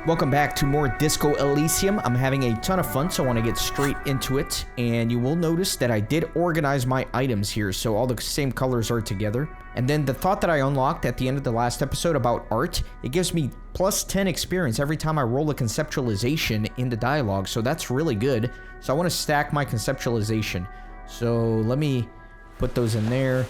Welcome back to more Disco Elysium. I'm having a ton of fun, so I want to get straight into it. And you will notice that I did organize my items here, so all the same colors are together. And then the thought that I unlocked at the end of the last episode about art, it gives me plus 10 experience every time I roll a conceptualization in the dialogue, so that's really good. So I want to stack my conceptualization. So let me put those in there.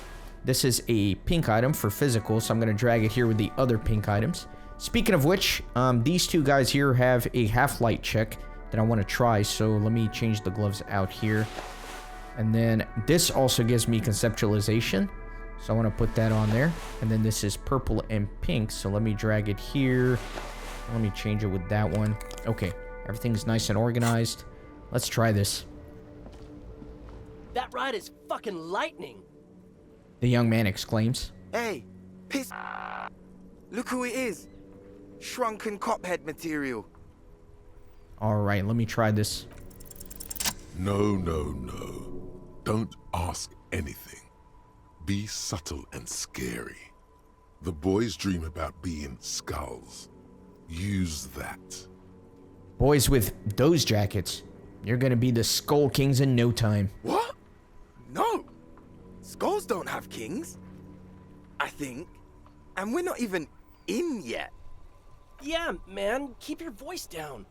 This is a pink item for physical, so I'm going to drag it here with the other pink items. Speaking of which, these two guys here have a half-light check that I want to try, so let me change the gloves out here. And then this also gives me conceptualization, so I want to put that on there. And then this is purple and pink, so let me drag it here. Let me change it with that one. Okay, everything's nice and organized. Let's try this. That ride is fucking lightning. The young man exclaims. Hey, piss. Look who it is. Shrunken cophead material. Alright, let me try this. No. Don't ask anything. Be subtle and scary. The boys dream about being skulls. Use that. Boys with those jackets, you're gonna be the Skull Kings in no time. What? No. Skulls don't have kings. I think. And we're not even in yet. Yeah, man, keep your voice down.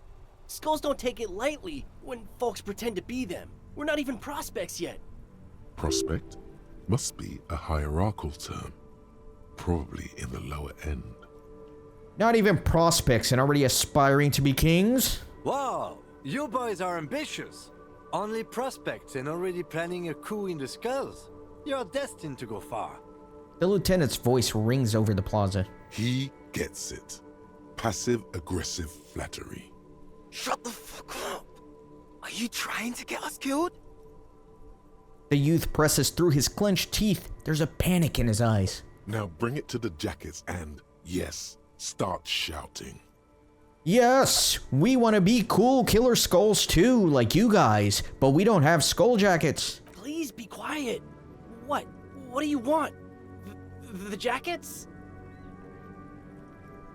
Skulls don't take it lightly when folks pretend to be them. We're not even prospects yet. Prospect must be a hierarchical term. Probably in the lower end. Not even prospects and already aspiring to be kings? Wow, you boys are ambitious. Only prospects and already planning a coup in the skulls. You're destined to go far. The lieutenant's voice rings over the plaza. He gets it. Passive-aggressive flattery. Shut the fuck up. Are you trying to get us killed? The youth presses through his clenched teeth. There's a panic in his eyes. Now bring it to the jackets and, yes, start shouting. Yes, we want to be cool killer skulls too, like you guys, but we don't have skull jackets. Please be quiet. What? What do you want? The jackets?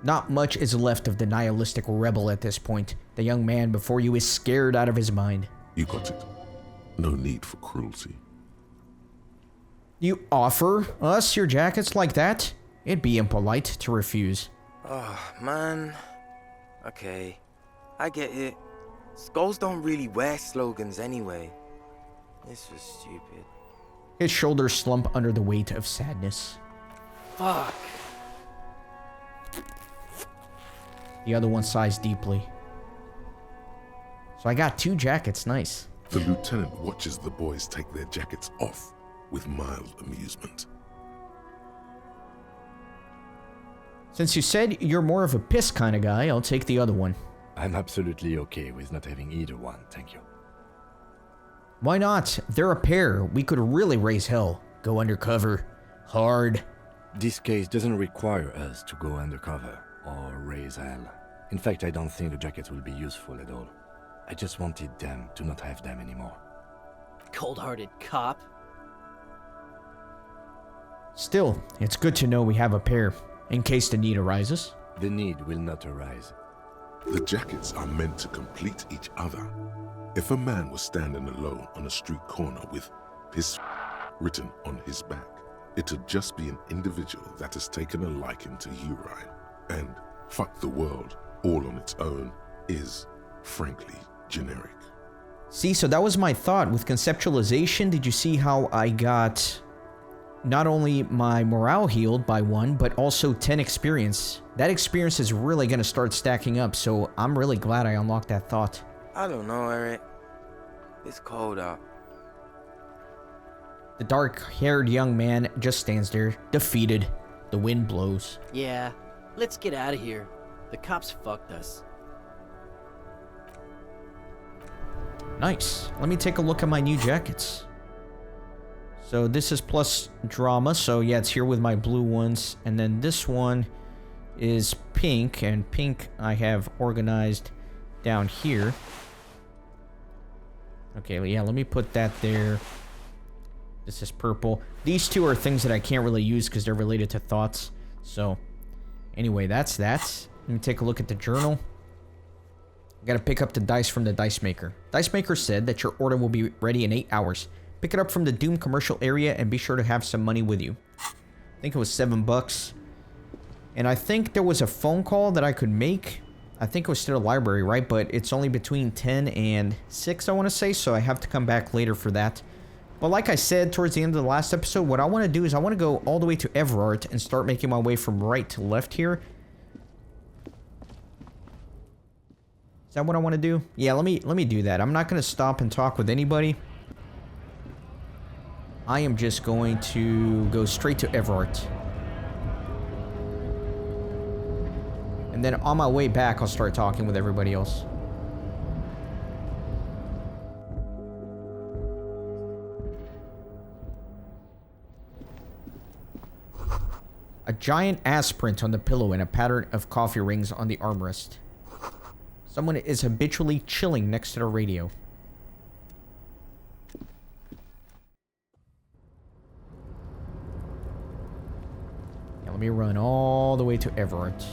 Not much is left of the nihilistic rebel at this point. The young man before you is scared out of his mind. You got it. No need for cruelty. You offer us your jackets like that? It'd be impolite to refuse. Oh, man. Okay. I get it. Skulls don't really wear slogans anyway. This was stupid. His shoulders slump under the weight of sadness. Fuck. The other one sighs deeply. So I got two jackets, nice. The lieutenant watches the boys take their jackets off with mild amusement. Since you said you're more of a piss kind of guy, I'll take the other one. I'm absolutely okay with not having either one, thank you. Why not? They're a pair. We could really raise hell. Go undercover. Hard. This case doesn't require us to go undercover or raise hell. In fact, I don't think the jackets will be useful at all. I just wanted them to not have them anymore. Cold-hearted cop. Still, it's good to know we have a pair, in case the need arises. The need will not arise. The jackets are meant to complete each other. If a man was standing alone on a street corner with piss written on his back, it'd just be an individual that has taken a liking to urine. And fuck the world all on its own is, frankly, generic. See, so that was my thought. With conceptualization, did you see how I got not only my morale healed by 1, but also 10 experience? That experience is really going to start stacking up, so I'm really glad I unlocked that thought. I don't know, Eric. It's cold out. The dark-haired young man just stands there, defeated. The wind blows. Yeah, let's get out of here. The cops fucked us. Nice. Let me take a look at my new jackets. So this is plus drama, so yeah, it's here with my blue ones. And then this one is pink, and pink I have organized down here. Okay, yeah, let me put that there. This is purple. These two are things that I can't really use because they're related to thoughts. So, anyway, that's that. Let me take a look at the journal. I gotta pick up the dice from the dice maker. Dice maker said that your order will be ready in 8 hours. Pick it up from the Doom commercial area and be sure to have some money with you. I think it was $7. And I think there was a phone call that I could make. I think it was to the library, right? But it's only between 10 and 6, I want to say. So I have to come back later for that. But like I said towards the end of the last episode, what I want to do is I want to go all the way to Everard and start making my way from right to left here. Is that what I want to do? Yeah, let me do that. I'm not going to stop and talk with anybody. I am just going to go straight to Everard. And then on my way back, I'll start talking with everybody else. A giant ass print on the pillow and a pattern of coffee rings on the armrest. Someone is habitually chilling next to the radio. Yeah, let me run all the way to Everett.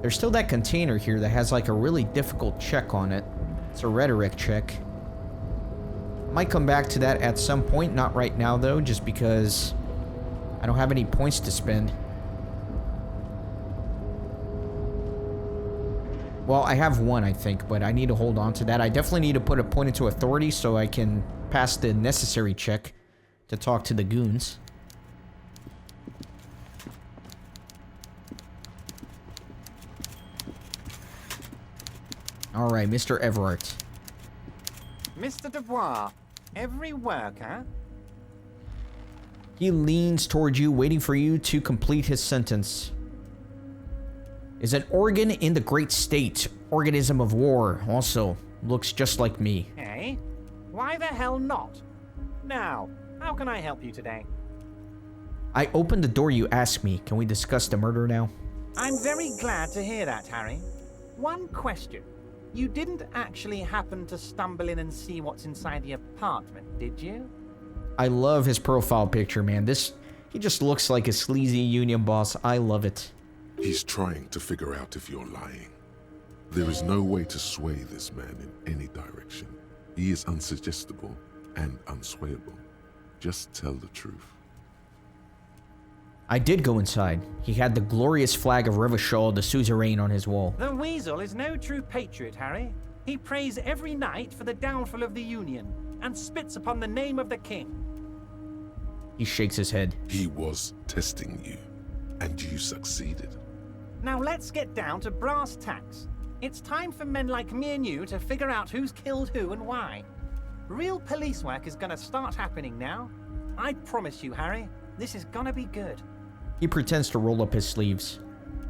There's still that container here that has like a really difficult check on it. It's a rhetoric check. Might come back to that at some point, not right now though, just because I don't have any points to spend. Well, I have one, I think, but I need to hold on to that. I definitely need to put a point into authority so I can pass the necessary check to talk to the goons. Alright, Mr. Everett. Mr. Dubois, every worker... He leans toward you, waiting for you to complete his sentence. Is an organ in the great state. Organism of war. Also, looks just like me. Eh? Why the hell not? Now, how can I help you today? I opened the door you asked me. Can we discuss the murder now? I'm very glad to hear that, Harry. One question. You didn't actually happen to stumble in and see what's inside the apartment, did you? I love his profile picture, man. He just looks like a sleazy union boss. I love it. He's trying to figure out if you're lying. There is no way to sway this man in any direction. He is unsuggestible and unswayable. Just tell the truth. I did go inside. He had the glorious flag of Revachol, the suzerain, on his wall. The Weasel is no true patriot, Harry. He prays every night for the downfall of the Union and spits upon the name of the king. He shakes his head. He was testing you, and you succeeded. Now let's get down to brass tacks. It's time for men like me and you to figure out who's killed who and why. Real police work is gonna start happening now. I promise you, Harry, this is gonna be good. He pretends to roll up his sleeves.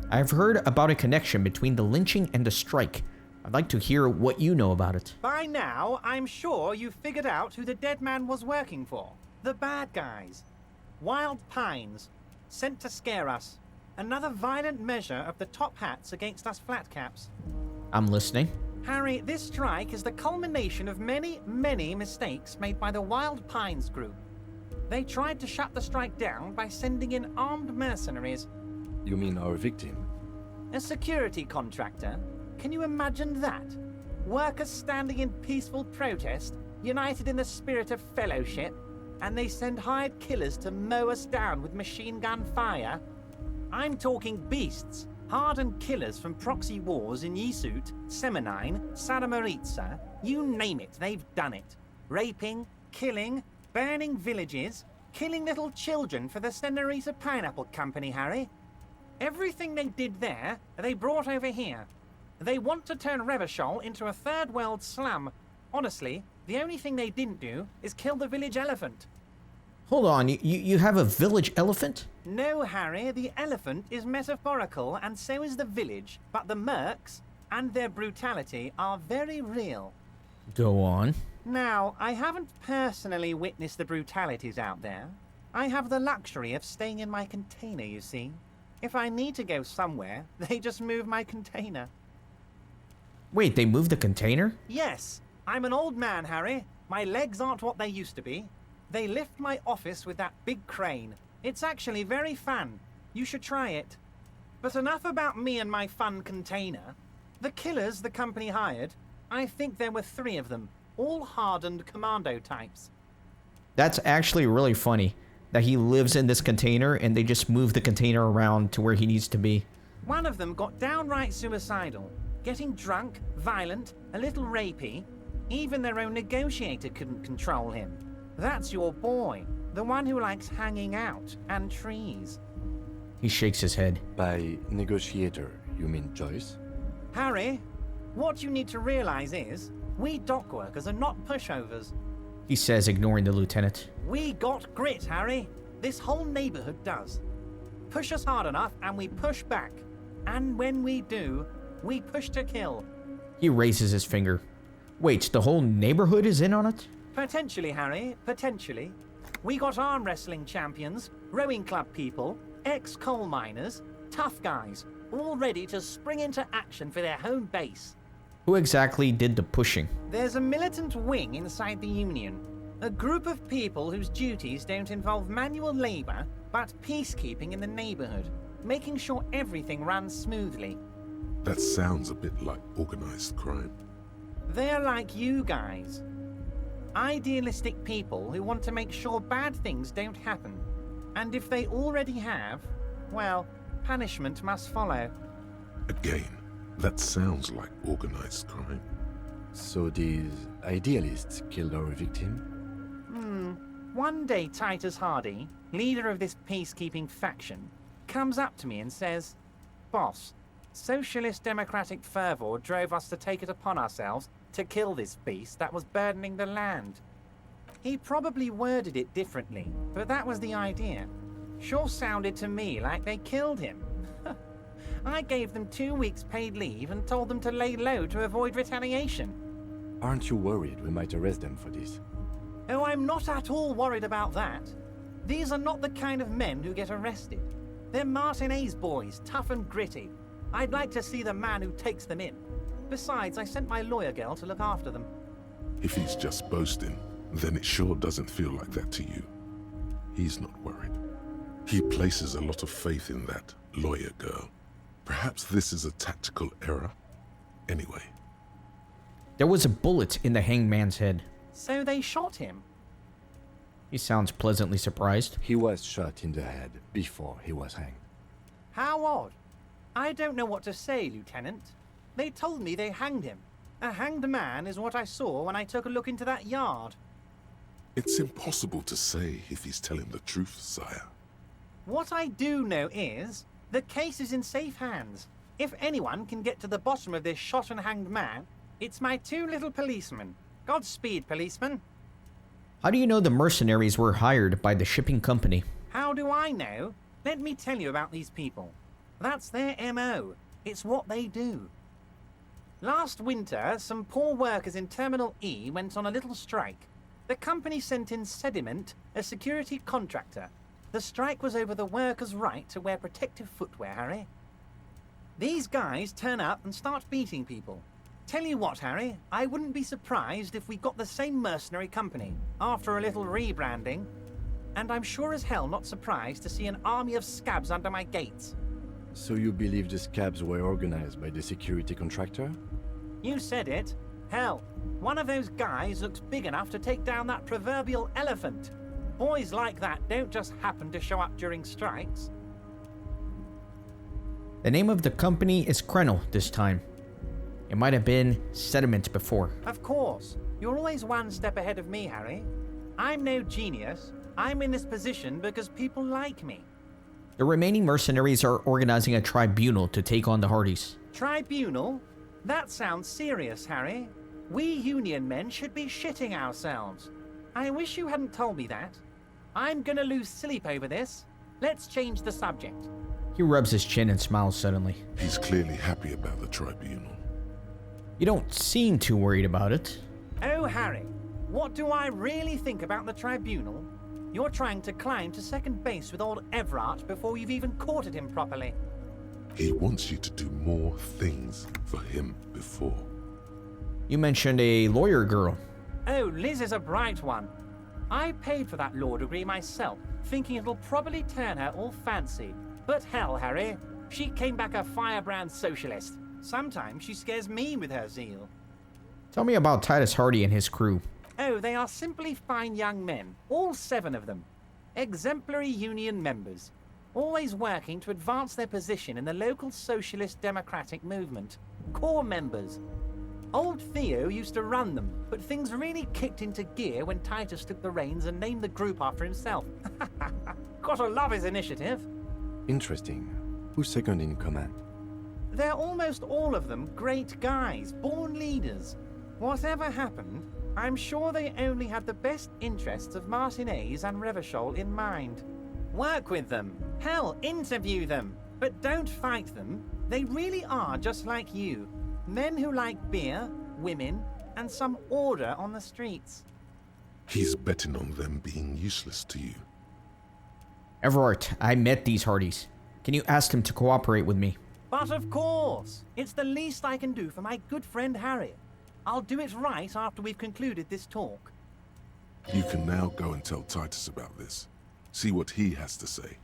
I've heard about a connection between the lynching and the strike. I'd like to hear what you know about it. By now, I'm sure you've figured out who the dead man was working for. The bad guys. Wild Pines. Sent to scare us. Another violent measure of the top hats against us flatcaps. I'm listening. Harry, this strike is the culmination of many, many mistakes made by the Wild Pines group. They tried to shut the strike down by sending in armed mercenaries. You mean our victim? A security contractor? Can you imagine that? Workers standing in peaceful protest, united in the spirit of fellowship, and they send hired killers to mow us down with machine gun fire? I'm talking beasts, hardened killers from proxy wars in Yisut, Semenine, Saramaritsa, you name it, they've done it. Raping, killing, burning villages, killing little children for the Senorita Pineapple Company, Harry. Everything they did there, they brought over here. They want to turn Revachol into a third world slum. Honestly, the only thing they didn't do is kill the village elephant. Hold on, you have a village elephant? No, Harry, the elephant is metaphorical and so is the village, but the mercs and their brutality are very real. Go on. Now, I haven't personally witnessed the brutalities out there. I have the luxury of staying in my container, you see. If I need to go somewhere, they just move my container. Wait, they moved the container? Yes, I'm an old man, Harry. My legs aren't what they used to be. They lift my office with that big crane. It's actually very fun. You should try it. But enough about me and my fun container. The killers the company hired, I think there were 3 of them, all hardened commando types. That's actually really funny, that he lives in this container and they just move the container around to where he needs to be. One of them got downright suicidal, getting drunk, violent, a little rapey. Even their own negotiator couldn't control him. That's your boy, the one who likes hanging out and trees. He shakes his head. By negotiator, you mean Joyce? Harry, what you need to realize is, we dock workers are not pushovers. He says, ignoring the lieutenant. We got grit, Harry. This whole neighborhood does. Push us hard enough and we push back. And when we do, we push to kill. He raises his finger. Wait, the whole neighborhood is in on it? Potentially, Harry, potentially. We got arm wrestling champions, rowing club people, ex-coal miners, tough guys, all ready to spring into action for their home base. Who exactly did the pushing? There's a militant wing inside the Union. A group of people whose duties don't involve manual labor, but peacekeeping in the neighborhood, making sure everything runs smoothly. That sounds a bit like organized crime. They're like you guys. Idealistic people who want to make sure bad things don't happen. And if they already have, well, punishment must follow. Again, that sounds like organized crime. So these idealists killed our victim? One day Titus Hardy, leader of this peacekeeping faction, comes up to me and says, "Boss, socialist democratic fervor drove us to take it upon ourselves to kill this beast that was burdening the land." He probably worded it differently, but that was the idea. Sure sounded to me like they killed him. I gave them 2 weeks paid leave and told them to lay low to avoid retaliation. Aren't you worried we might arrest them for this? Oh, I'm not at all worried about that. These are not the kind of men who get arrested. They're Martinez boys, tough and gritty. I'd like to see the man who takes them in. Besides, I sent my lawyer girl to look after them. If he's just boasting, then it sure doesn't feel like that to you. He's not worried. He places a lot of faith in that lawyer girl. Perhaps this is a tactical error. Anyway. There was a bullet in the hangman's head. So they shot him. He sounds pleasantly surprised. He was shot in the head before he was hanged. How odd. I don't know what to say, Lieutenant. They told me they hanged him. A hanged man is what I saw when I took a look into that yard. It's impossible to say if he's telling the truth, sire. What I do know is, the case is in safe hands. If anyone can get to the bottom of this shot and hanged man, it's my 2 little policemen. Godspeed, policeman. How do you know the mercenaries were hired by the shipping company? How do I know? Let me tell you about these people. That's their MO. It's what they do. Last winter, some poor workers in Terminal E went on a little strike. The company sent in Sediment, a security contractor. The strike was over the workers' right to wear protective footwear, Harry. These guys turn up and start beating people. Tell you what, Harry, I wouldn't be surprised if we got the same mercenary company after a little rebranding. And I'm sure as hell not surprised to see an army of scabs under my gates. So you believe the scabs were organized by the security contractor? You said it. Hell, one of those guys looks big enough to take down that proverbial elephant. Boys like that don't just happen to show up during strikes. The name of the company is Krenel this time. It might have been Sediment before. Of course. You're always one step ahead of me, Harry. I'm no genius. I'm in this position because people like me. The remaining mercenaries are organizing a tribunal to take on the Hardys. Tribunal? That sounds serious, Harry. We Union men should be shitting ourselves. I wish you hadn't told me that. I'm gonna lose sleep over this. Let's change the subject. He rubs his chin and smiles suddenly. He's clearly happy about the tribunal. You don't seem too worried about it. Oh, Harry, what do I really think about the tribunal? You're trying to climb to second base with old Everard before you've even courted him properly. He wants you to do more things for him before. You mentioned a lawyer girl. Oh, Liz is a bright one. I paid for that law degree myself, thinking it'll probably turn her all fancy. But hell, Harry, She came back a firebrand socialist. Sometimes she scares me with her zeal. Tell me about Titus Hardy and his crew. Oh, they are simply fine young men, all 7 of them. Exemplary union members, always working to advance their position in the local socialist democratic movement. Core members. Old Theo used to run them, but things really kicked into gear when Titus took the reins and named the group after himself. Gotta love his initiative. Interesting. Who's second in command? They're almost all of them great guys, born leaders. Whatever happened, I'm sure they only had the best interests of Martinez and Revachol in mind. Work with them. Hell, interview them. But don't fight them. They really are just like you. Men who like beer, women, and some order on the streets. He's betting on them being useless to you. Everett, I met these Hardys. Can you ask him to cooperate with me? But of course, it's the least I can do for my good friend Harry. I'll do it right after we've concluded this talk. You can now go and tell Titus about this. See what he has to say.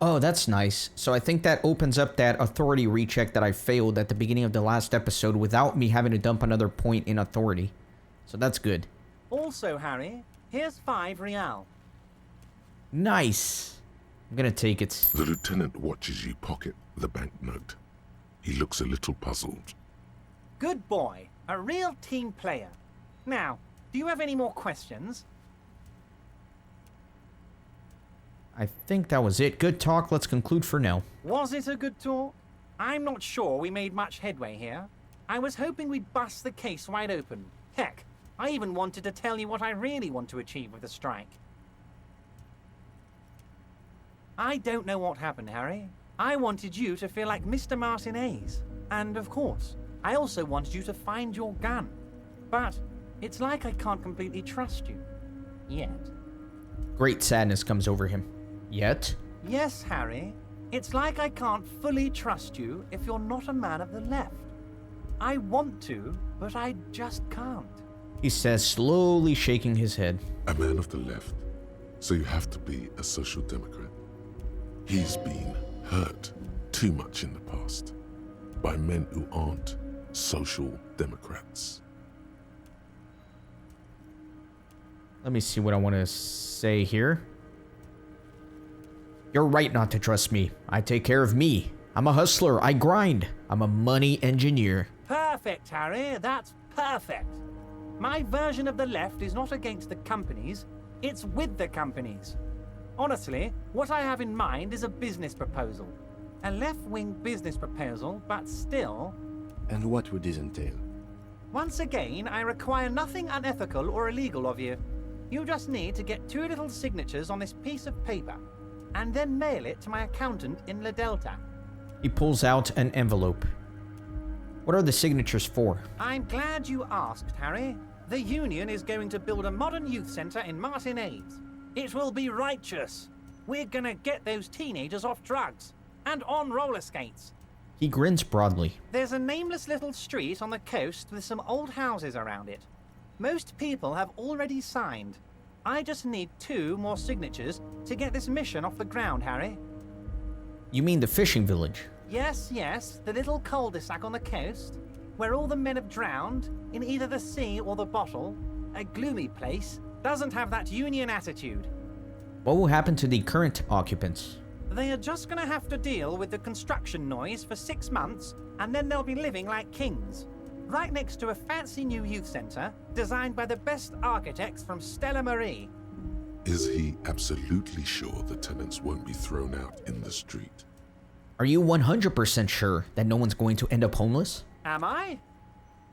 Oh, that's nice. So I think that opens up that authority recheck that I failed at the beginning of the last episode without me having to dump another point in authority. So that's good. Also, Harry, here's 5 real. Nice. I'm gonna take it. The lieutenant watches you pocket the banknote. He looks a little puzzled. Good boy. A real team player. Now, do you have any more questions? I think that was it. Good talk. Let's conclude for now. Was it a good talk? I'm not sure we made much headway here. I was hoping we'd bust the case wide open. Heck, I even wanted to tell you what I really want to achieve with the strike. I don't know what happened, Harry. I wanted you to feel like Mr. Martinez. And of course, I also wanted you to find your gun. But it's like I can't completely trust you. Yet. Great sadness comes over him. Yet? Yes, Harry. It's like I can't fully trust you if you're not a man of the left. I want to, but I just can't. He says, slowly shaking his head. A man of the left, so you have to be a social democrat. He's been hurt too much in the past by men who aren't social democrats. Let me see what I want to say here. You're right not to trust me. I take care of me. I'm a hustler. I grind. I'm a money engineer. Perfect, Harry. That's perfect. My version of the left is not against the companies. It's with the companies. Honestly, what I have in mind is a business proposal. A left-wing business proposal, but still... And what would this entail? Once again, I require nothing unethical or illegal of you. You just need to get 2 little signatures on this piece of paper, and then mail it to my accountant in La Delta. He pulls out an envelope. What are the signatures for? I'm glad you asked, Harry. The Union is going to build a modern youth center in Martinez. It will be righteous. We're gonna get those teenagers off drugs, and on roller skates. He grins broadly. There's a nameless little street on the coast with some old houses around it. Most people have already signed. I just need 2 more signatures to get this mission off the ground, Harry. You mean the fishing village? Yes, yes, the little cul-de-sac on the coast, where all the men have drowned, in either the sea or the bottle. A gloomy place, doesn't have that Union attitude. What will happen to the current occupants? They are just gonna have to deal with the construction noise for 6 months, and then they'll be living like kings. Right next to a fancy new youth center, designed by the best architects from Stella Marie. Is he absolutely sure the tenants won't be thrown out in the street? Are you 100% sure that no one's going to end up homeless? Am I?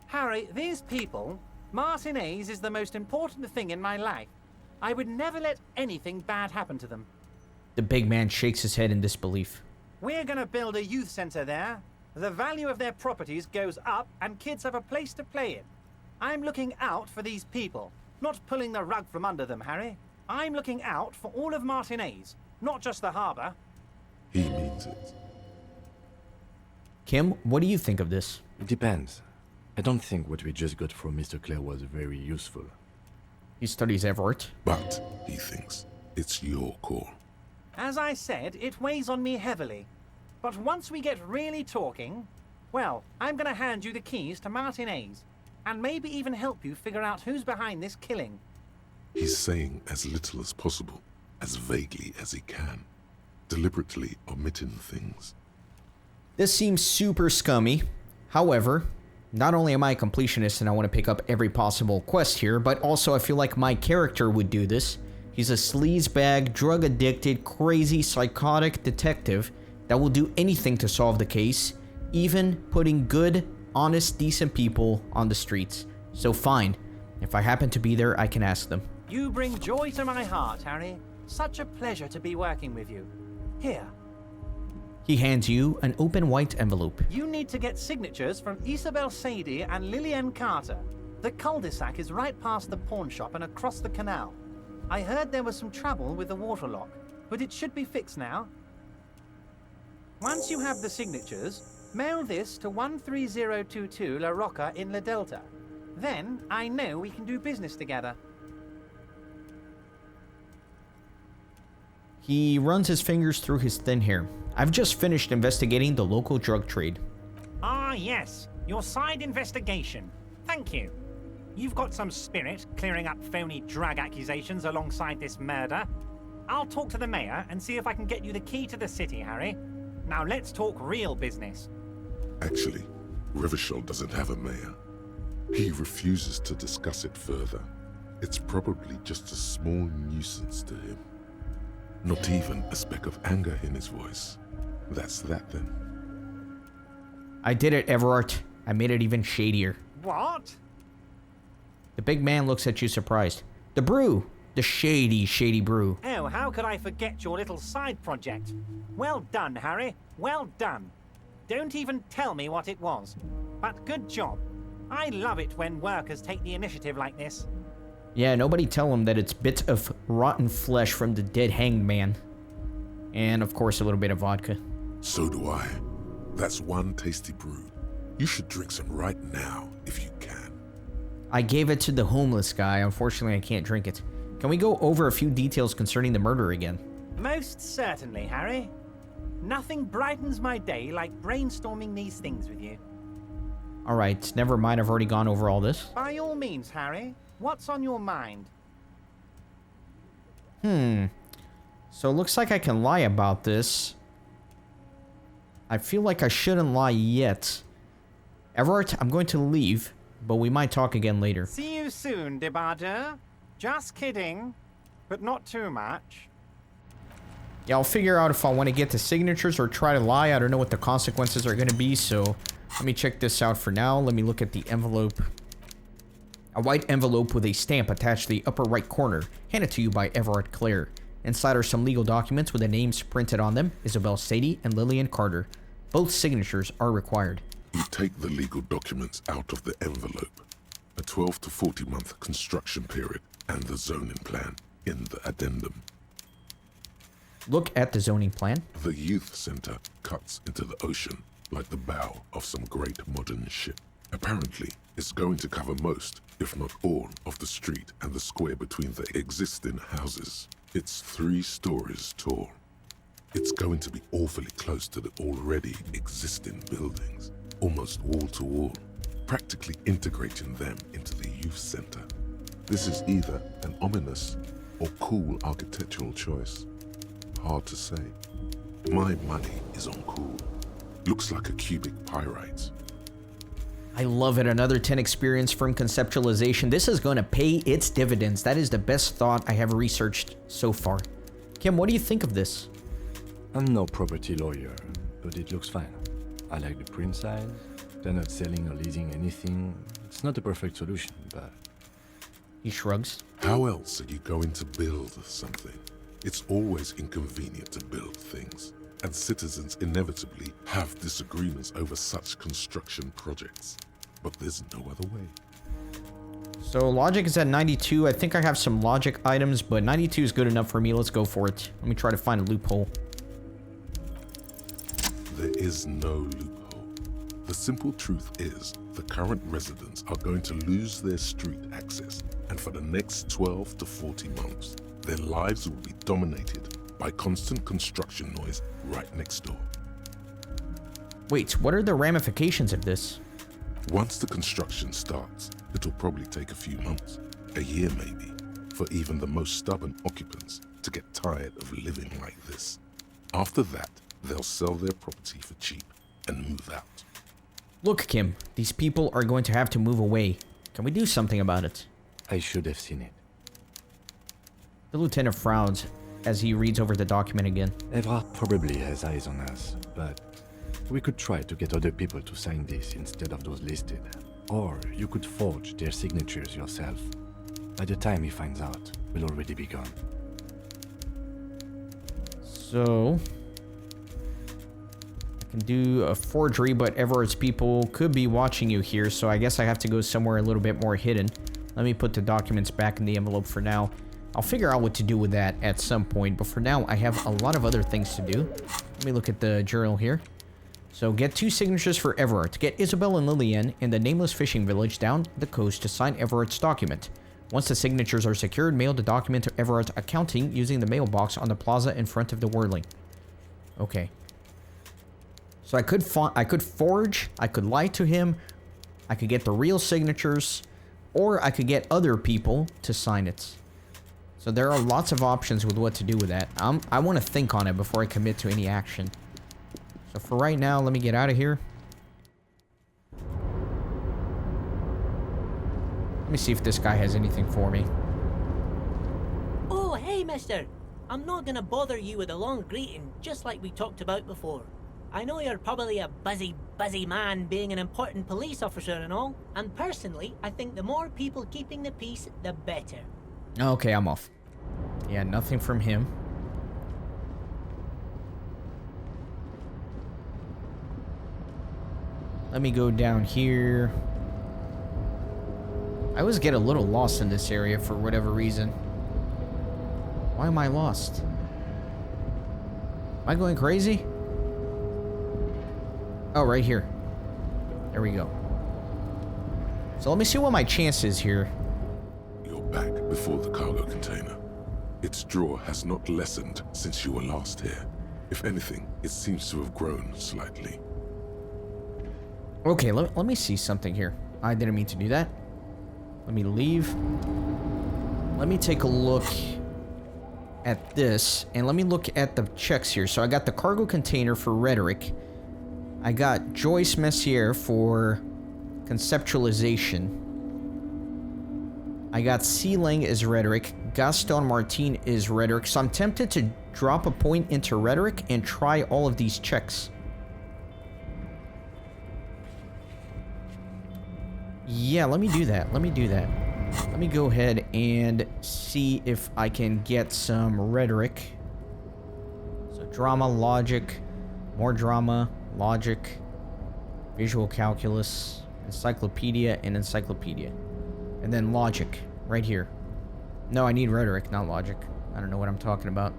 Harry, these people, Martinez is the most important thing in my life. I would never let anything bad happen to them. The big man shakes his head in disbelief. We're gonna build a youth center there. The value of their properties goes up and kids have a place to play in. I'm looking out for these people, not pulling the rug from under them, Harry. I'm looking out for all of Martinez, not just the harbor. He means it. Kim, what do you think of this? It depends. I don't think what we just got from Mr. Clare was very useful. He studies Everett. But he thinks it's your call. As I said, it weighs on me heavily. But once we get really talking, well, I'm gonna hand you the keys to Martin A's, and maybe even help you figure out who's behind this killing. He's saying as little as possible, as vaguely as he can, deliberately omitting things. This seems super scummy. However, not only am I a completionist and I want to pick up every possible quest here, but also I feel like my character would do this. He's a sleazebag, drug-addicted, crazy, psychotic detective that will do anything to solve the case, even putting good, honest, decent people on the streets. So fine, if I happen to be there, I can ask them. You bring joy to my heart, Harry. Such a pleasure to be working with you. Here. He hands you an open white envelope. You need to get signatures from Isabel Sadie and Lillian Carter. The cul-de-sac is right past the pawn shop and across the canal. I heard there was some trouble with the water lock, but it should be fixed now. Once you have the signatures, mail this to 13022 La Rocca in La Delta. Then I know we can do business together. He runs his fingers through his thin hair. I've just finished investigating the local drug trade. Ah, yes. Your side investigation. Thank you. You've got some spirit clearing up phony drug accusations alongside this murder. I'll talk to the mayor and see if I can get you the key to the city, Harry. Now let's talk real business. Actually, Rivershell doesn't have a mayor. He refuses to discuss it further. It's probably just a small nuisance to him. Not even a speck of anger in his voice. That's that then. I did it, Everett. I made it even shadier. What? The big man looks at you surprised. The brew. The shady brew. Oh, how could I forget your little side project? Well done, Harry. Well done. Don't even tell me what it was. But good job. I love it when workers take the initiative like this. Yeah, nobody tell him that it's bits of rotten flesh from the dead hanged man. And, of course, a little bit of vodka. So do I. That's one tasty brew. You should drink some right now, if you can. I gave it to the homeless guy. Unfortunately, I can't drink it. Can we go over a few details concerning the murder again? Most certainly, Harry. Nothing brightens my day like brainstorming these things with you. Alright, never mind. I've already gone over all this. By all means, Harry. What's on your mind? So it looks like I can lie about this. I feel like I shouldn't lie yet. Everett, I'm going to leave, but we might talk again later. See you soon, Debadger. Just kidding, but not too much. Yeah, I'll figure out if I want to get the signatures or try to lie. I don't know what the consequences are going to be, so let me check this out for now. Let me look at the envelope. A white envelope with a stamp attached to the upper right corner, handed to you by Everett Clare. Inside are some legal documents with the names printed on them, Isabel Sadie and Lillian Carter. Both signatures are required. You take the legal documents out of the envelope. A 12 to 40 month construction period and the zoning plan in the addendum. Look at the zoning plan. The youth center cuts into the ocean like the bow of some great modern ship. Apparently, it's going to cover most, if not all, of the street and the square between the existing houses. It's 3 stories tall. It's going to be awfully close to the already existing buildings, almost wall to wall, practically integrating them into the youth center. This is either an ominous or cool architectural choice. Hard to say. My money is on cool. Looks like a cubic pyrite. I love it. Another 10 experience from conceptualization. This is going to pay its dividends. That is the best thought I have researched so far. Kim, what do you think of this? I'm no property lawyer, but it looks fine. I like the print size. They're not selling or leasing anything. It's not a perfect solution, but... He shrugs. How else are you going to build something? It's always inconvenient to build things, and citizens inevitably have disagreements over such construction projects. But there's no other way. So logic is at 92. I think I have some logic items, but 92 is good enough for me. Let's go for it. Let me try to find a loophole. There is no loophole. The simple truth is the current residents are going to lose their street access, and for the next 12 to 40 months, their lives will be dominated by constant construction noise right next door. Wait, what are the ramifications of this? Once the construction starts, it'll probably take a few months, a year maybe, for even the most stubborn occupants to get tired of living like this. After that, they'll sell their property for cheap and move out. Look, Kim, these people are going to have to move away. Can we do something about it? I should have seen it. The lieutenant frowns as he reads over the document again. Everard probably has eyes on us, but we could try to get other people to sign this instead of those listed. Or you could forge their signatures yourself. By the time he finds out, we'll already be gone. So... I can do a forgery, but Everard's people could be watching you here, so I guess I have to go somewhere a little bit more hidden. Let me put the documents back in the envelope for now. I'll figure out what to do with that at some point, but for now, I have a lot of other things to do. Let me look at the journal here. So, get 2 signatures for Everard. Get Isabel and Lillian in the nameless fishing village down the coast to sign Everard's document. Once the signatures are secured, mail the document to Everard's accounting using the mailbox on the plaza in front of the Whirling. Okay. So I could forge, I could lie to him, I could get the real signatures, or I could get other people to sign it. So there are lots of options with what to do with that. I want to think on it before I commit to any action. So for right now, let me get out of here. Let me see if this guy has anything for me. Oh, hey, mister. I'm not gonna bother you with a long greeting, just like we talked about before. I know you're probably a busy man being an important police officer and all, and personally, I think the more people keeping the peace, the better. Okay, I'm off. Yeah, nothing from him. Let me go down here. I always get a little lost in this area for whatever reason. Why am I lost? Am I going crazy? Oh, right here. There we go. So let me see what my chance is here. You're back before the cargo container. Its draw has not lessened since you were last here. If anything, it seems to have grown slightly. Okay, let me see something here. I didn't mean to do that. Let me leave. Let me take a look at this, and let me look at the checks here. So I got the cargo container for rhetoric. I got Joyce Messier for conceptualization. I got Sealing is rhetoric. Gaston Martin is rhetoric. So I'm tempted to drop a point into rhetoric and try all of these checks. Yeah, let me do that. Let me do that. Let me go ahead and see if I can get some rhetoric. So drama, logic, more drama, logic, visual calculus, encyclopedia, and encyclopedia. And then logic, right here. No, I need rhetoric, not logic. I don't know what I'm talking about.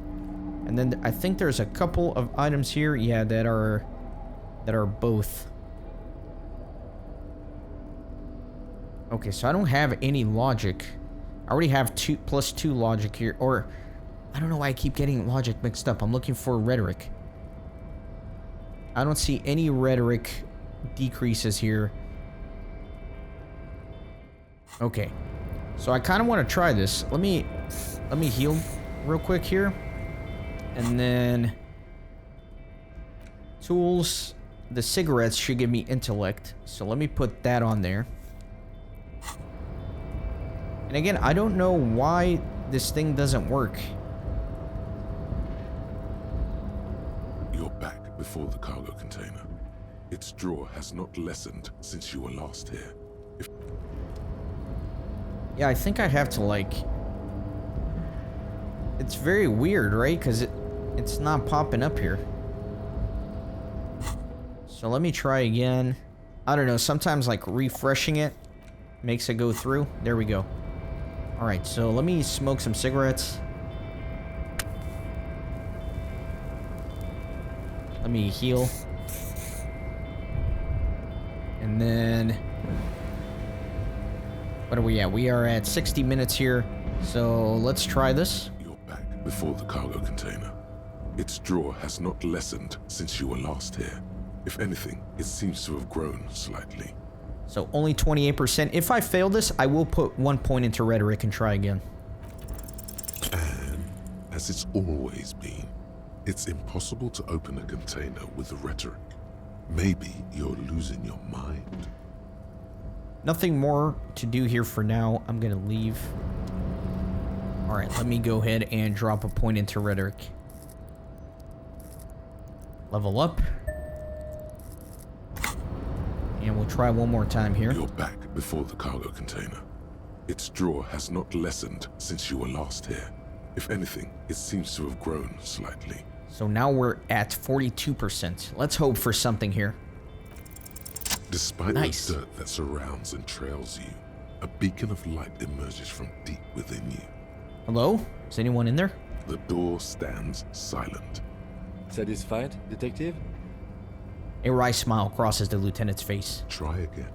And then I think there's a couple of items here, yeah, that are both. Okay, so I don't have any logic. I already have +2 logic here, or I don't know why I keep getting logic mixed up. I'm looking for rhetoric. I don't see any rhetoric decreases here. Okay, so I kind of want to try this. Let me heal real quick here, and then tools. The cigarettes should give me intellect, so let me put that on there. And again, I don't know why this thing doesn't work. You're back before the cargo container. Its draw has not lessened since you were last here. Yeah, I think I have to, like... It's very weird, right? Because it's not popping up here. So let me try again. I don't know, sometimes, like, refreshing it makes it go through. There we go. Alright, so let me smoke some cigarettes. Let me heal. And then... What are we at? We are at 60 minutes here. So let's try this. You're back before the cargo container. Its draw has not lessened since you were last here. If anything, it seems to have grown slightly. So only 28%. If I fail this, I will put 1 point into rhetoric and try again. And, as it's always been, it's impossible to open a container with the rhetoric. Maybe you're losing your mind. Nothing more to do here for now. I'm gonna leave. Alright, let me go ahead and drop a point into rhetoric. Level up. And we'll try one more time here. You're back before the cargo container. Its draw has not lessened since you were last here. If anything, it seems to have grown slightly. So now we're at 42%. Let's hope for something here. Despite Nice. the dirt that surrounds and trails you, a beacon of light emerges from deep within you. Hello? Is anyone in there? The door stands silent. Satisfied, detective? A wry smile crosses the lieutenant's face. Try again.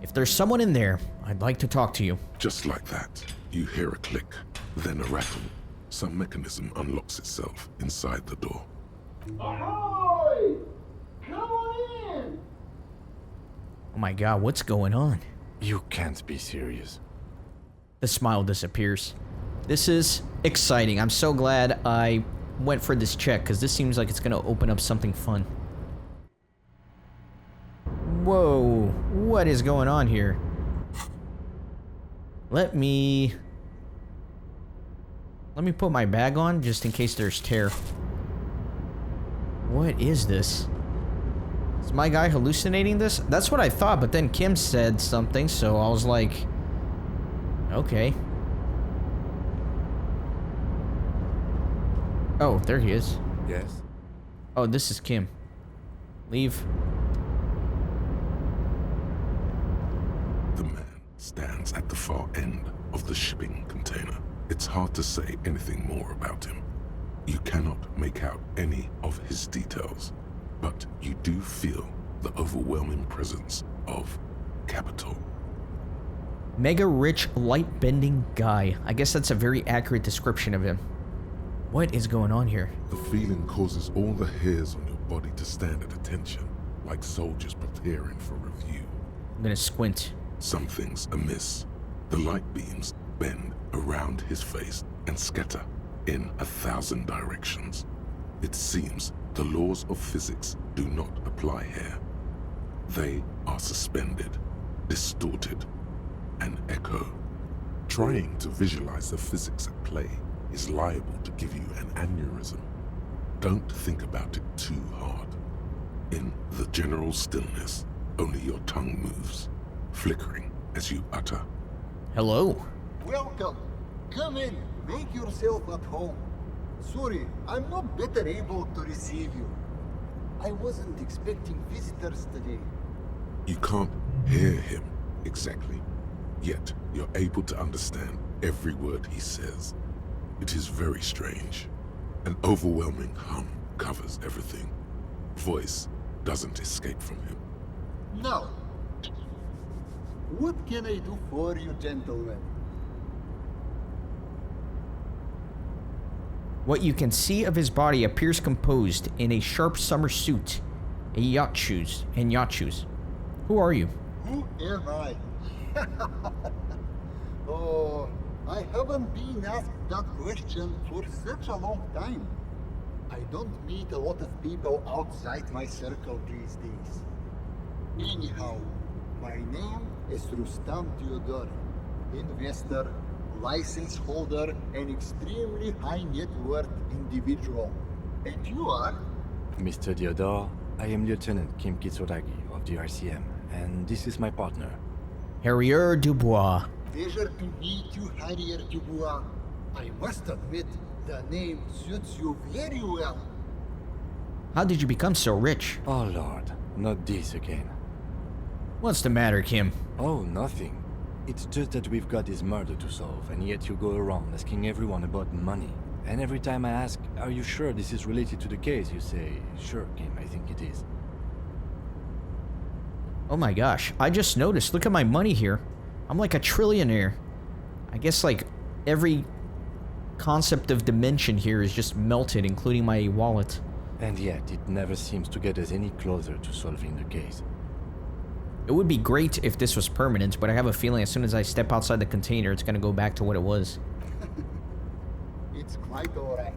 If there's someone in there, I'd like to talk to you. Just like that, you hear a click, then a rattle. Some mechanism unlocks itself inside the door. Ahoy! Come on in! Oh my god, what's going on? You can't be serious. The smile disappears. This is exciting. I'm so glad I went for this check, because this seems like it's going to open up something fun. Whoa, what is going on here? Let me put my bag on, just in case there's tear. What is this? Is my guy hallucinating this? That's what I thought, but then Kim said something, so I was like, okay. Oh, there he is. Yes? Oh, this is Kim. Leave. The man stands at the far end of the shipping container. It's hard to say anything more about him. You cannot make out any of his details, but you do feel the overwhelming presence of capital. Mega rich, light bending guy. I guess that's a very accurate description of him. What is going on here? The feeling causes all the hairs on your body to stand at attention, like soldiers preparing for review. I'm gonna squint. Something's amiss. The light beams bend around his face and scatter in 1,000 directions. It seems the laws of physics do not apply here. They are suspended, distorted, and echo. Trying to visualize the physics at play is liable to give you an aneurysm. Don't think about it too hard. In the general stillness, only your tongue moves, flickering as you utter. Hello? Welcome. Come in. Make yourself at home. Sorry, I'm not better able to receive you. I wasn't expecting visitors today. You can't hear him exactly, yet you're able to understand every word he says. It is very strange. An overwhelming hum covers everything. Voice doesn't escape from him. Now, what can I do for you, gentlemen? What you can see of his body appears composed in a sharp summer suit, yacht shoes. Who are you? Who am I? Oh, I haven't been asked that question for such a long time. I don't meet a lot of people outside my circle these days. Anyhow, my name is Rustam Theodor, investor, license holder, and extremely high net worth individual. And you are? Mr. Theodore, I am Lieutenant Kim Kitsuragi of the RCM, and this is my partner. Harrier Dubois. Pleasure to meet you, Harrier Dubois. I must admit, the name suits you very well. How did you become so rich? Oh Lord, not this again. What's the matter, Kim? Oh, nothing. It's just that we've got this murder to solve, and yet you go around asking everyone about money. And every time I ask, are you sure this is related to the case, you say, sure, Kim, I think it is. Oh my gosh, I just noticed. Look at my money here. I'm like a trillionaire. I guess like every concept of dimension here is just melted, including my wallet. And yet, it never seems to get us any closer to solving the case. It would be great if this was permanent, but I have a feeling as soon as I step outside the container, it's gonna go back to what it was. It's quite alright.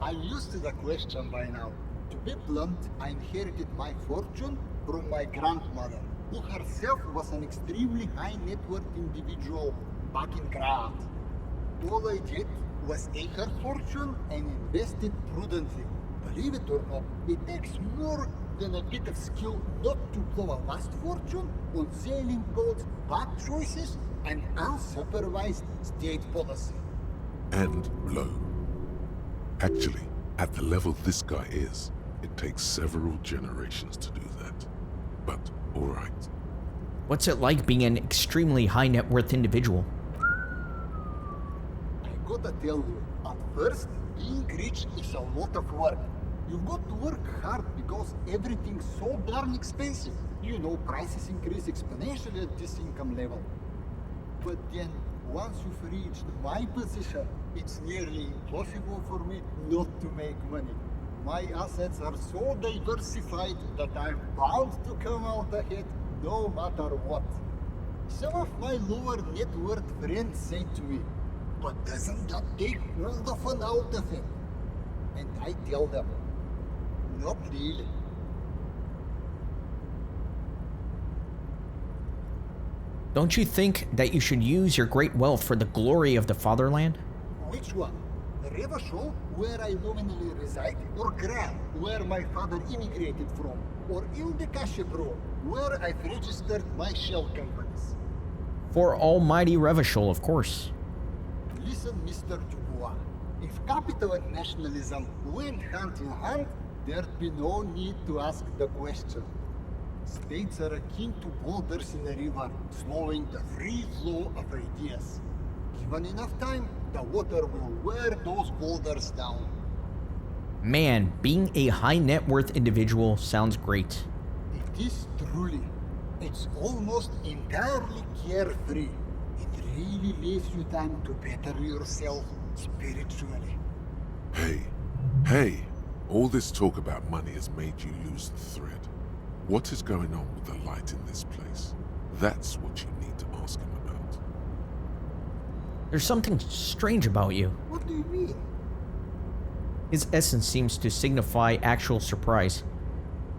I'm used to the question by now. To be blunt, I inherited my fortune from my grandmother, who herself was an extremely high net worth individual back in Grad. All I did was take her fortune and invest it prudently. Believe it or not, it takes more than a bit of skill not to blow a vast fortune on sailing boats, bad choices, and unsupervised state policy. And blow. Actually, at the level this guy is, it takes several generations to do that. But, alright. What's it like being an extremely high net worth individual? I gotta tell you, at first, being rich is a lot of work. You've got to work hard because everything's so darn expensive. You know, prices increase exponentially at this income level. But then, once you've reached my position, it's nearly impossible for me not to make money. My assets are so diversified that I'm bound to come out ahead no matter what. Some of my lower net worth friends say to me, but doesn't that take all the fun out of it? And I tell them, not really. Don't you think that you should use your great wealth for the glory of the fatherland? Which one? Revachol, where I nominally reside, or Gran, where my father immigrated from, or Ildekashebro, where I've registered my shell companies? For almighty Revachol, of course. Listen, Mr. Dubois, if capital and nationalism went hand in hand, there'd be no need to ask the question. States are akin to boulders in a river, slowing the free flow of ideas. Given enough time, the water will wear those boulders down. Man, being a high net worth individual sounds great. It is truly. It's almost entirely carefree. It really leaves you time to better yourself spiritually. Hey, all this talk about money has made you lose the thread. What is going on with the light in this place? That's what you need to ask him about. There's something strange about you. What do you mean? His essence seems to signify actual surprise.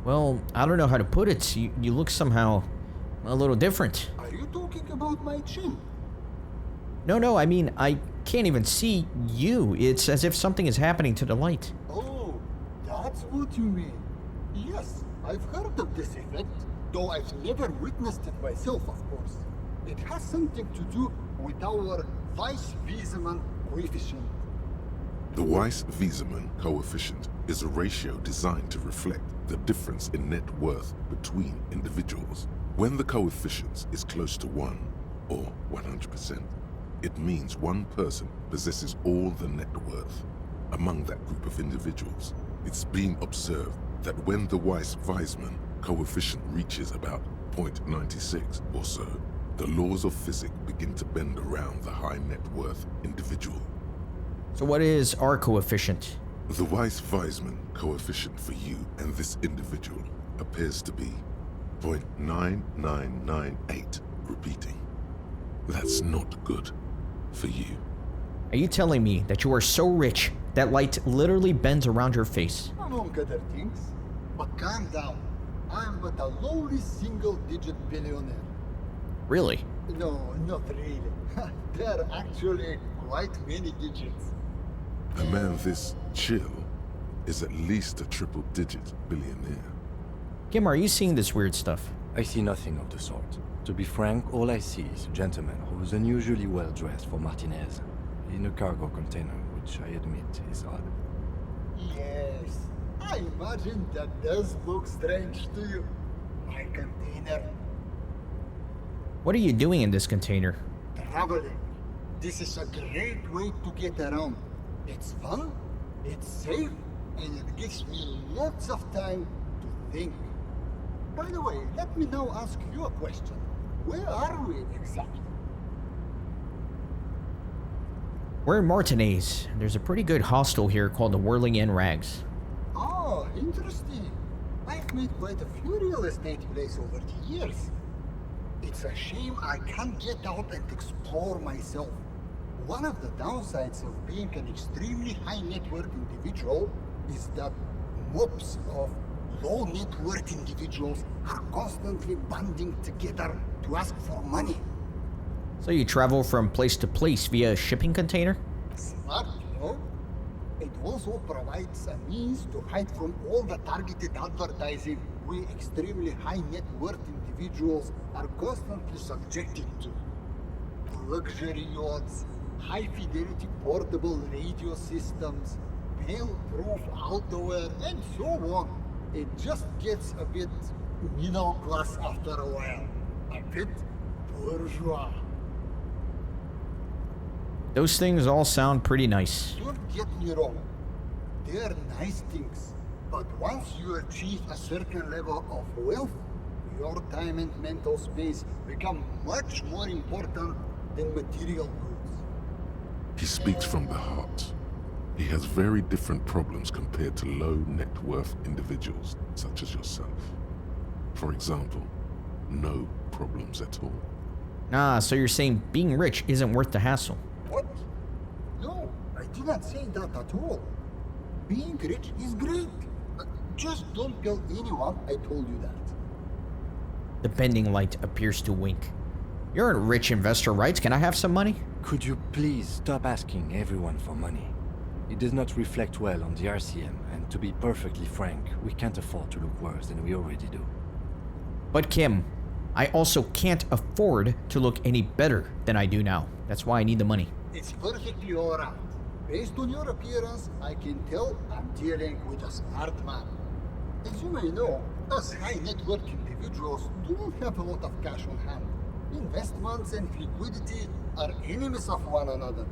Well, I don't know how to put it. You look somehow a little different. Are you talking about my chin? No, I mean, I can't even see you. It's as if something is happening to the light. Oh, that's what you mean. Yes, I've heard of this effect, though I've never witnessed it myself, of course. It has something to do with our Weiss-Wiesemann coefficient. The Weiss-Wiesemann coefficient is a ratio designed to reflect the difference in net worth between individuals. When the coefficient is close to 1, or 100%, it means one person possesses all the net worth. Among that group of individuals, it's been observed that when the Weiss-Wiesemann coefficient reaches about 0.96 or so, the laws of physics begin to bend around the high net worth individual. So what is our coefficient? The Weiss-Wiesemann coefficient for you and this individual appears to be 0.9998, repeating. That's not good for you. Are you telling me that you are so rich that light literally bends around your face? Among other things. But calm down. I'm but a lowly single-digit billionaire. Really? No, not really. There are actually quite many digits. A man this chill is at least a triple-digit billionaire. Kim, are you seeing this weird stuff? I see nothing of the sort. To be frank, all I see is a gentleman who's unusually well dressed for Martinez, in a cargo container, which I admit is odd. Yes, I imagine that does look strange to you. My container. What are you doing in this container? Traveling. This is a great way to get around. It's fun, it's safe, and it gives me lots of time to think. By the way, let me now ask you a question. Where are we exactly? We're in Martinez. There's a pretty good hostel here called the Whirling End Rags. Oh, interesting. I've made quite a few real estate plays over the years. It's a shame I can't get out and explore myself. One of the downsides of being an extremely high net worth individual is that mobs of low net worth individuals are constantly banding together to ask for money. So you travel from place to place via a shipping container? Smart, you know? It also provides a means to hide from all the targeted advertising we extremely high net worth individuals are constantly subjected to. Luxury yachts, high fidelity portable radio systems, fail-proof outerwear, and so on. It just gets a bit middle class after a while. A bit bourgeois. Those things all sound pretty nice. Don't get me wrong. They're nice things. But once you achieve a certain level of wealth, your time and mental space become much more important than material goods. He speaks from the heart. He has very different problems compared to low net worth individuals such as yourself. For example, no problems at all. Ah, so you're saying being rich isn't worth the hassle. What? No, I didn't say that at all. Being rich is great. Just don't tell anyone I told you that. The bending light appears to wink. You're a rich investor, right? Can I have some money? Could you please stop asking everyone for money? It does not reflect well on the RCM, and to be perfectly frank, we can't afford to look worse than we already do. But Kim, I also can't afford to look any better than I do now. That's why I need the money. It's perfectly alright. Based on your appearance, I can tell I'm dealing with a smart man. As you may know, us high net worth individuals do not have a lot of cash on hand. Investments and liquidity are enemies of one another.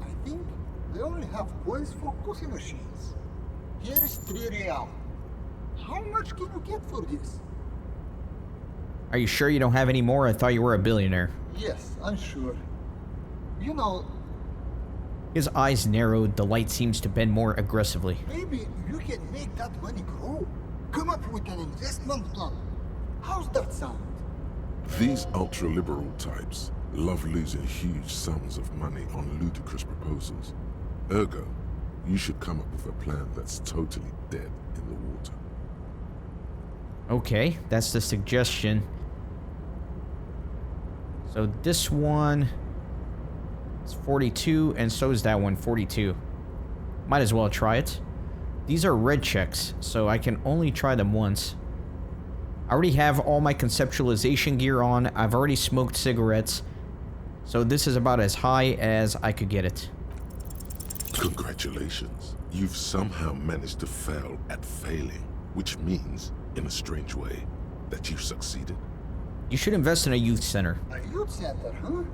I think I only have coins for coffee machines. Here is 3 real. How much can you get for this? Are you sure you don't have any more? I thought you were a billionaire. Yes, I'm sure. You know, His eyes narrowed, the light seems to bend more aggressively. maybe you can make that money grow. Come up with an investment plan. How's that sound? These ultra-liberal types love losing huge sums of money on ludicrous proposals. Ergo, you should come up with a plan that's totally dead in the water. Okay, that's the suggestion. So this one is 42, and so is that one, 42. Might as well try it. These are red checks, so I can only try them once. I already have all my conceptualization gear on. I've already smoked cigarettes. So this is about as high as I could get it. Congratulations. You've somehow managed to fail at failing, which means, in a strange way, that you've succeeded. You should invest in a youth center. A youth center, huh?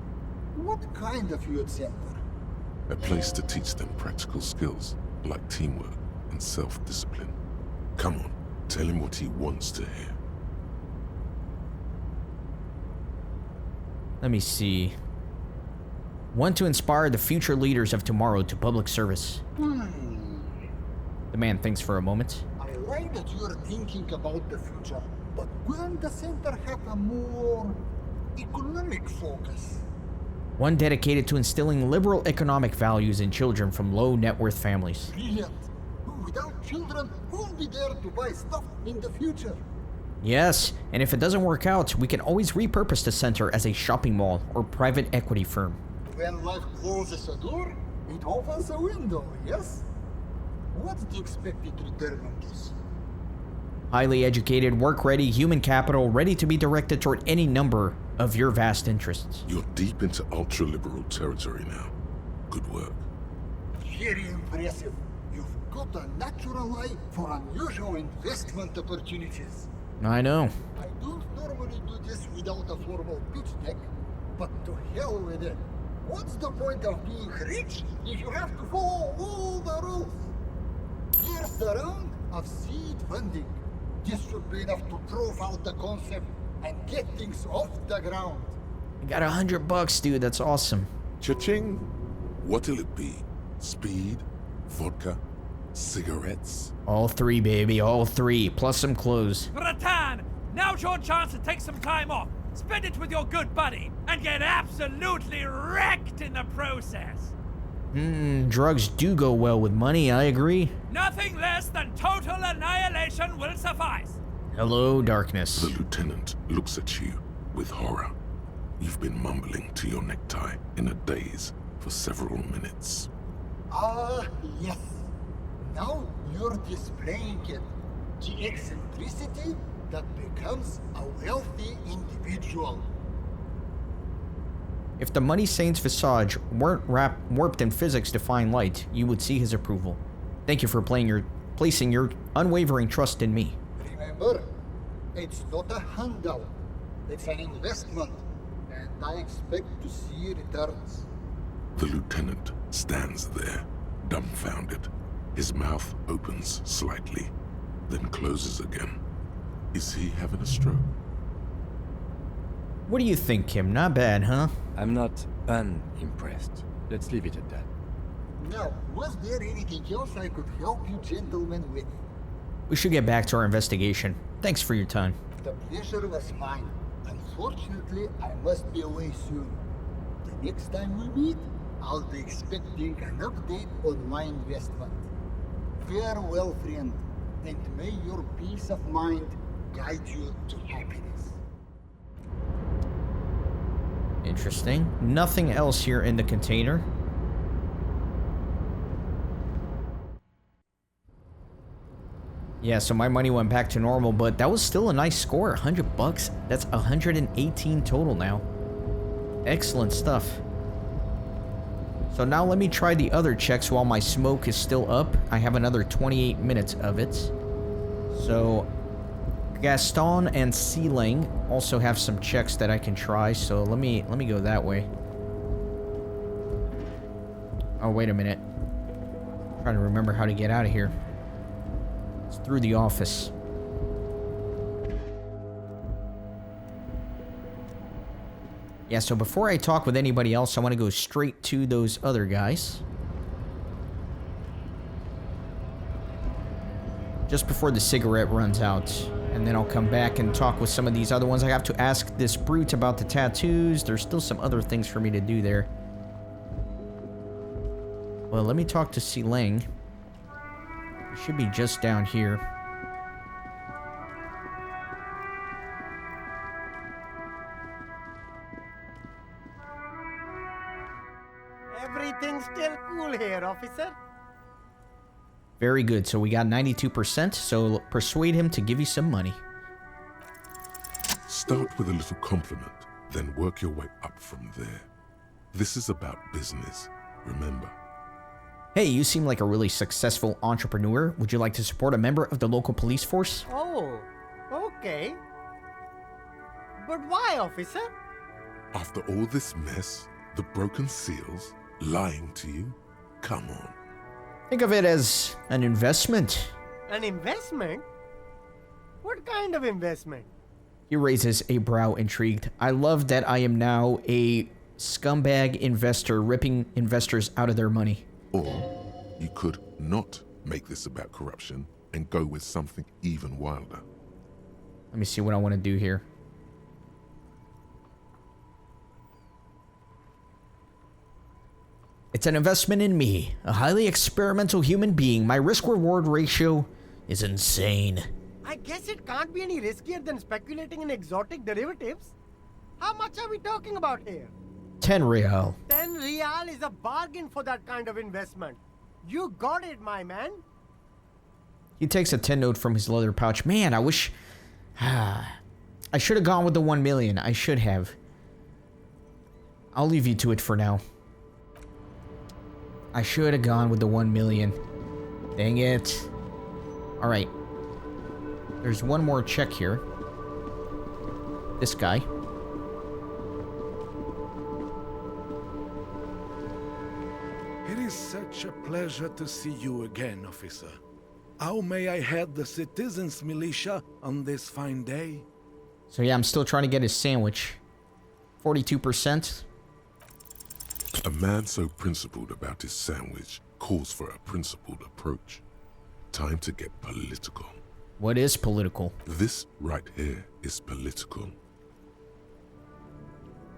What kind of youth center? A place to teach them practical skills like teamwork and self-discipline. Come on, tell him what he wants to hear. Let me see. Want to inspire the future leaders of tomorrow to public service. The man thinks for a moment. I like that you're thinking about the future, but couldn't the center have a more economic focus? One dedicated to instilling liberal economic values in children from low net worth families. Brilliant. Without children, who'll be there to buy stuff in the future? Yes, and if it doesn't work out, we can always repurpose the center as a shopping mall or private equity firm. When life closes a door, it opens a window, yes? What's the expected return on this? Highly educated, work-ready, human capital, ready to be directed toward any number of your vast interests. You're deep into ultra-liberal territory now. Good work. Very impressive. You've got a natural eye for unusual investment opportunities. I know. I don't normally do this without a formal pitch deck, but to hell with it. What's the point of being rich if you have to follow all the rules? Here's the round of seed funding. This should be enough to prove out the concept and get things off the ground. I got $100, dude. That's awesome. Cha-ching! What'll it be? Speed? Vodka? Cigarettes? All three, baby, all three, plus some clothes. Ratan, now's your chance to take some time off. Spend it with your good buddy, and get absolutely wrecked in the process. Drugs do go well with money, I agree. Nothing less than total annihilation will suffice. Hello, darkness. The lieutenant looks at you with horror. You've been mumbling to your necktie in a daze for several minutes. Ah, yes. Now you're displaying it. The eccentricity that becomes a wealthy individual. If the Money Saint's visage weren't warped in physics-defying light, you would see his approval. Thank you for placing your unwavering trust in me. Remember, it's not a handout. It's an investment, and I expect to see returns. The lieutenant stands there, dumbfounded. His mouth opens slightly, then closes again. Is he having a stroke? What do you think, Kim? Not bad, huh? I'm not unimpressed. Let's leave it at that. Now, was there anything else I could help you gentlemen with? We should get back to our investigation. Thanks for your time. The pleasure was mine. Unfortunately, I must be away soon. The next time we meet, I'll be expecting an update on my investment. Farewell, friend, and may your peace of mind guide you to happiness. Interesting. Nothing else here in the container. Yeah, so my money went back to normal, but that was still a nice score. 100 bucks. That's 118 total now. Excellent stuff. So now let me try the other checks while my smoke is still up. I have another 28 minutes of it. So Gaston and Sealing also have some checks that I can try, so let me go that way. Oh, wait a minute. I'm trying to remember how to get out of here. It's through the office. Yeah, so before I talk with anybody else, I want to go straight to those other guys. Just before the cigarette runs out. And then I'll come back and talk with some of these other ones. I have to ask this brute about the tattoos. There's still some other things for me to do there. Well, let me talk to Sealing. He should be just down here. Everything's still cool here, officer. Very good. So we got 92%. So persuade him to give you some money. Start with a little compliment, then work your way up from there. This is about business, remember. Hey, you seem like a really successful entrepreneur. Would you like to support a member of the local police force? Oh, okay. But why, officer? After all this mess, the broken seals, lying to you, come on. Think of it as an investment. An investment? What kind of investment? He raises a brow intrigued. I love that I am now a scumbag investor ripping investors out of their money. Or you could not make this about corruption and go with something even wilder. Let me see what I want to do here. It's an investment in me, a highly experimental human being. My risk-reward ratio is insane. I guess it can't be any riskier than speculating in exotic derivatives. How much are we talking about here? 10 real. 10 real is a bargain for that kind of investment. You got it, my man. He takes a 10 note from his leather pouch. Man, I wish... I should have gone with the 1 million. I should have. I'll leave you to it for now. I should have gone with the 1 million. Dang it. Alright. There's one more check here. This guy. It is such a pleasure to see you again, officer. How may I head the citizens' militia on this fine day? So yeah, I'm still trying to get his sandwich. 42%. A man so principled about his sandwich calls for a principled approach. Time to get political. What is political? This right here is political.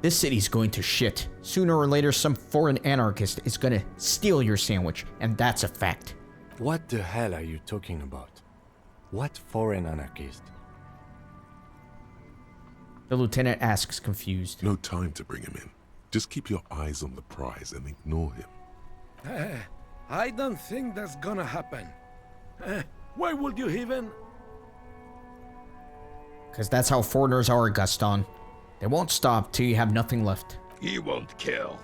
This city's going to shit. Sooner or later, some foreign anarchist is gonna steal your sandwich, and that's a fact. What the hell are you talking about? What foreign anarchist? The lieutenant asks, confused. No time to bring him in. Just keep your eyes on the prize and ignore him. I don't think that's gonna happen. Why would you even? Because that's how foreigners are, Gaston. They won't stop till you have nothing left. He won't kill.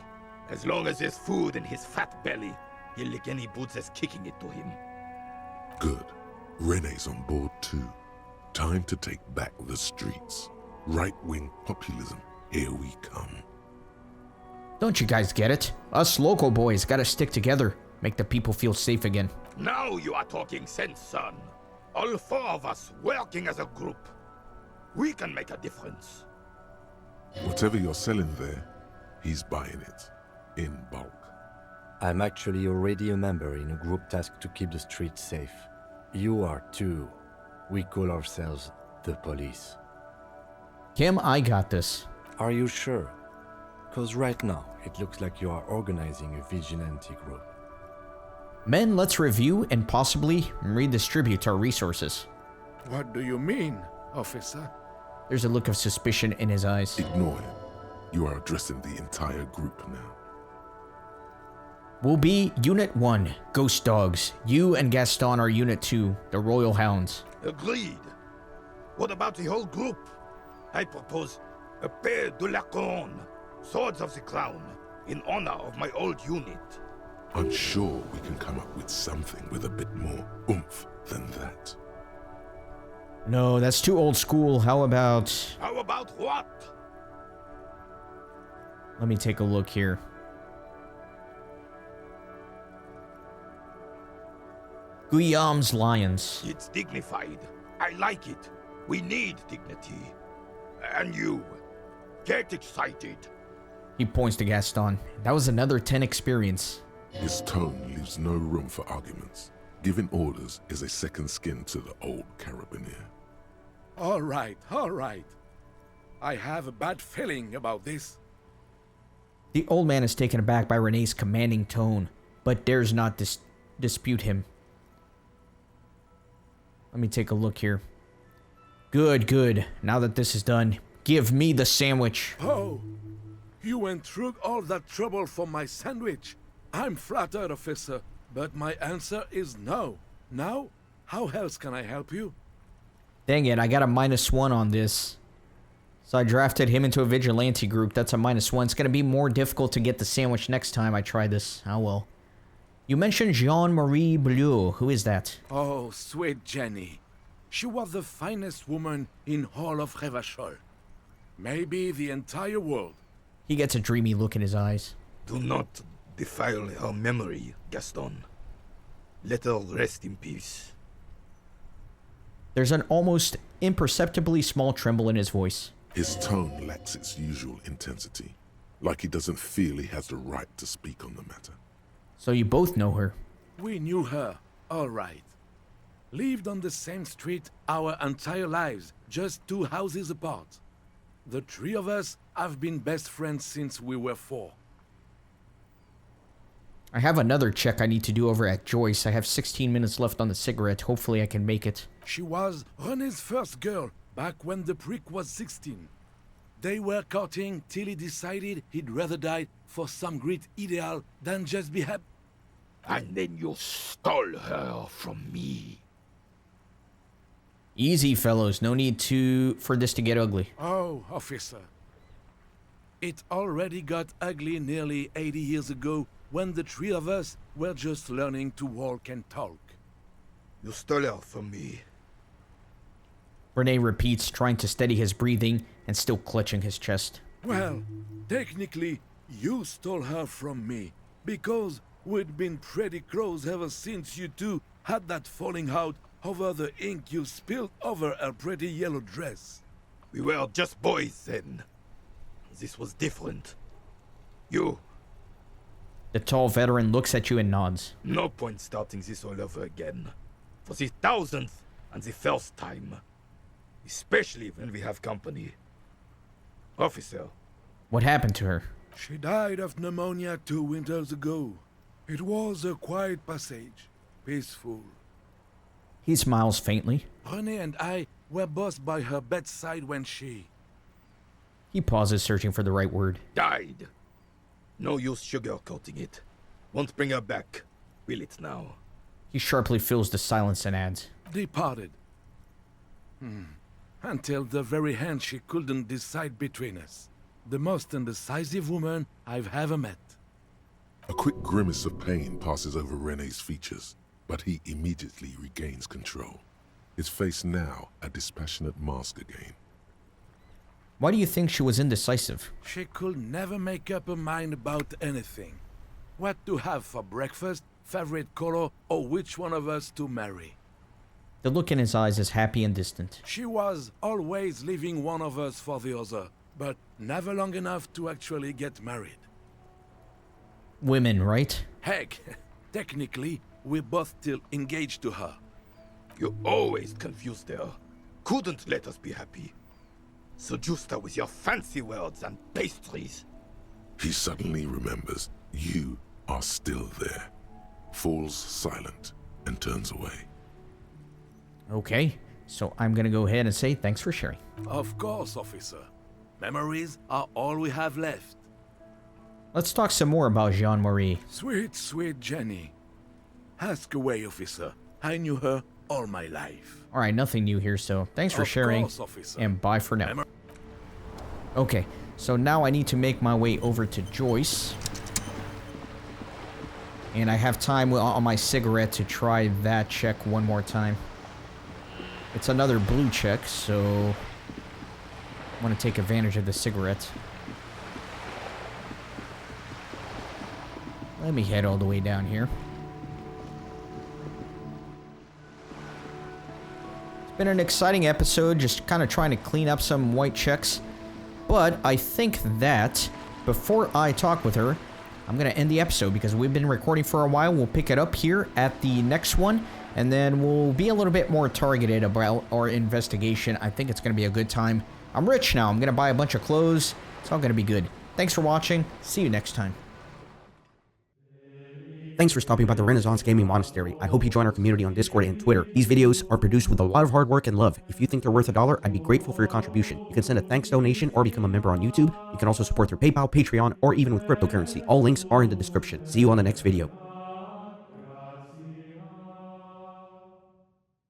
As long as there's food in his fat belly, he'll lick any boots that's kicking it to him. Good. Rene's on board too. Time to take back the streets. Right-wing populism. Here we come. Don't you guys get it? Us local boys gotta stick together. Make the people feel safe again. Now you are talking sense, son. All four of us working as a group. We can make a difference. Whatever you're selling there, he's buying it. In bulk. I'm actually already a member in a group tasked to keep the streets safe. You are too. We call ourselves the police. Kim, I got this. Are you sure? Because right now, it looks like you are organizing a vigilante group. Men, let's review and possibly redistribute our resources. What do you mean, officer? There's a look of suspicion in his eyes. Ignore him. You are addressing the entire group now. We'll be Unit 1, Ghost Dogs. You and Gaston are Unit 2, the Royal Hounds. Agreed. What about the whole group? I propose a pair de la Couronne, Swords of the Crown, in honor of my old unit. I'm sure we can come up with something with a bit more oomph than that. No, that's too old school. How about... How about what? Let me take a look here. Guillaume's Lions. It's dignified. I like it. We need dignity. And you. Get excited. He points to Gaston. That was another 10 experience. His tone leaves no room for arguments. Giving orders is a second skin to the old carabiner. All right. I have a bad feeling about this. The old man is taken aback by Rene's commanding tone, but dares not dispute him. Let me take a look here. Good. Now that this is done, give me the sandwich. Oh, you went through all that trouble for my sandwich. I'm flattered, officer, but my answer is no. Now, how else can I help you? Dang it, I got a -1 on this. So I drafted him into a vigilante group. That's a -1. It's going to be more difficult to get the sandwich next time I try this. Oh well. You mentioned Jean-Marie Bleu. Who is that? Oh, sweet Jenny. She was the finest woman in all of Revachol. Maybe the entire world. He gets a dreamy look in his eyes. Do not defile her memory, Gaston. Let her rest in peace. There's an almost imperceptibly small tremble in his voice. His tone lacks its usual intensity, like he doesn't feel he has the right to speak on the matter. So you both know her. We knew her, all right. Lived on the same street our entire lives, just 2 houses apart. The 3 of us have been best friends since we were 4. I have another check I need to do over at Joyce. I have 16 minutes left on the cigarette. Hopefully I can make it. She was René's first girl, back when the prick was 16. They were courting till he decided he'd rather die for some great ideal than just be happy. And then you stole her from me. Easy, fellows. No need for this to get ugly. Oh, officer. It already got ugly nearly 80 years ago when the 3 of us were just learning to walk and talk. You stole her from me. René repeats, trying to steady his breathing and still clutching his chest. Well, technically, you stole her from me, because we'd been pretty close ever since you two had that falling out over the ink you spilled over her pretty yellow dress. We were just boys then. This was different. You. The tall veteran looks at you and nods. No point starting this all over again. for the 1000th and the first time. Especially when we have company. Officer. What happened to her? She died of pneumonia 2 winters ago. It was a quiet passage, peaceful. He smiles faintly. René and I were both by her bedside when she... He pauses, searching for the right word. Died. No use sugarcoating it. Won't bring her back. Will it now? He sharply fills the silence and adds. Departed. Until the very hand she couldn't decide between us. The most indecisive woman I've ever met. A quick grimace of pain passes over René's features, but he immediately regains control. His face now a dispassionate mask again. Why do you think she was indecisive? She could never make up her mind about anything. What to have for breakfast, favorite color, or which one of us to marry. The look in his eyes is happy and distant. She was always leaving one of us for the other, but never long enough to actually get married. Women, right? Heck, technically, we're both still engaged to her. You always confused her. Couldn't let us be happy. Seduced her with your fancy words and pastries. He suddenly remembers you are still there, falls silent, and turns away. Okay, so I'm gonna go ahead and say thanks for sharing. Of course, officer. Memories are all we have left. Let's talk some more about Jean-Marie. Sweet, sweet Jenny. Ask away, officer. I knew her all my life. Alright, nothing new here, so thanks for sharing, and bye for now. Okay, so now I need to make my way over to Joyce. And I have time on my cigarette to try that check one more time. It's another blue check, so I want to take advantage of the cigarette. Let me head all the way down here. It's been an exciting episode, just kind of trying to clean up some white checks. But I think that before I talk with her, I'm going to end the episode because we've been recording for a while. We'll pick it up here at the next one, and then we'll be a little bit more targeted about our investigation. I think it's going to be a good time. I'm rich now. I'm going to buy a bunch of clothes. It's all going to be good. Thanks for watching. See you next time. Thanks for stopping by the Renaissance Gaming Monastery. I hope you join our community on Discord and Twitter. These videos are produced with a lot of hard work and love. If you think they're worth $1, I'd be grateful for your contribution. You can send a thanks donation or become a member on YouTube. You can also support through PayPal, Patreon, or even with cryptocurrency. All links are in the description. See you on the next video.